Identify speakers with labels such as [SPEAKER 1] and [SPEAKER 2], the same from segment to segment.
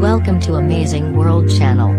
[SPEAKER 1] Welcome to Amazing World Channel.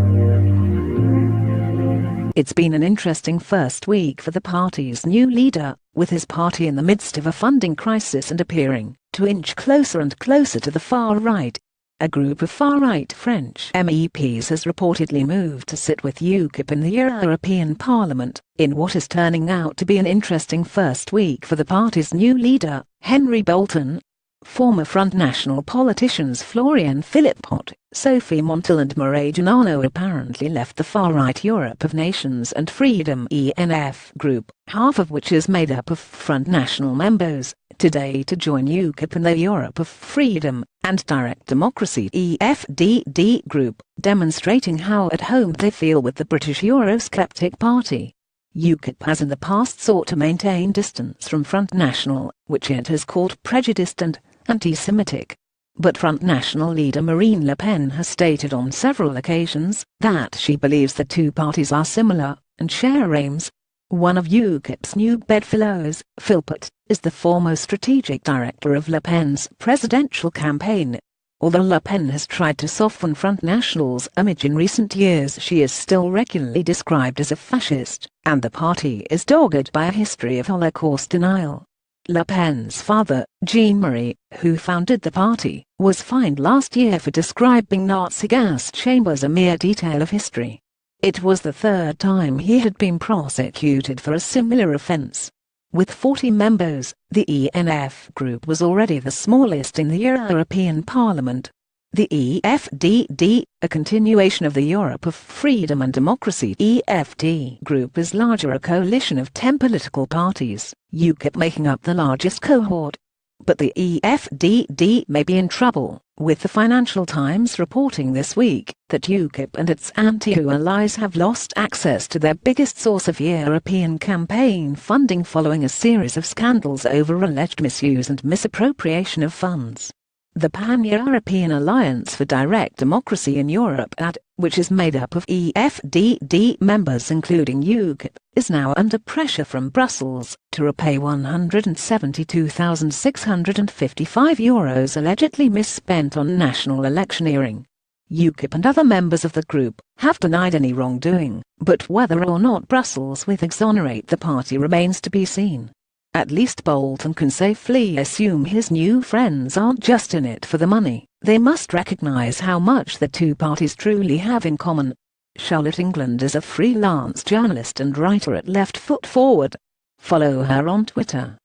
[SPEAKER 2] It's been an interesting first week for the party's new leader, with his party in the midst of a funding crisis and appearing to inch closer and closer to the far right. A group of far-right French MEPs has reportedly moved to sit with Ukip in the European Parliament, in what is turning out to be an interesting first week for the party's new leader, Henry Bolton. Former Front National politicians Flor and Philippot, Sophie Montel and Mireille Junano apparently left the far-right Europe of Nations and Freedom (ENF) group, half of which is made up of Front National members, today to join Ukip in the Europe of Freedom and Direct Democracy (EFDD) group, demonstrating how at home they feel with the British Eurosceptic party. Ukip has in the past sought to maintain distance from Front National, which it has called prejudiced and anti-Semitic. But Front National leader Marine Le Pen has stated on several occasions that she believes the two parties are similar and share aims. One of Ukip's new bedfellows, Philippot, is the former strategic director of Le Pen's presidential campaign. Although Le Pen has tried to soften Front National's image in recent years, she is still regularly described as a fascist, and the party is dogged by a history of Holocaust denial. Le Pen's father, Jean-Marie, who founded the party, was fined last year for describing Nazi gas chambers a mere detail of history. It was the third time he had been prosecuted for a similar offence. With 40 members, the ENF group was already the smallest in the European Parliament. The EFDD, a continuation of the Europe of Freedom and Democracy (EFD) group, is larger, a coalition of 10 political parties, Ukip making up the largest cohort. But the EFDD may be in trouble, with the Financial Times reporting this week that Ukip and its anti-EU allies have lost access to their biggest source of European campaign funding following a series of scandals over alleged misuse and misappropriation of funds. The Pan-European Alliance for Direct Democracy in Europe, which is made up of EFDD members including Ukip, is now under pressure from Brussels to repay €172,655 allegedly misspent on national electioneering. Ukip and other members of the group have denied any wrongdoing, but whether or not Brussels will exonerate the party remains to be seen. At least Bolton can safely assume his new friends aren't just in it for the money. They must recognise how much the two parties truly have in common. Charlotte England is a freelance journalist and writer at Left Foot Forward. Follow her on Twitter.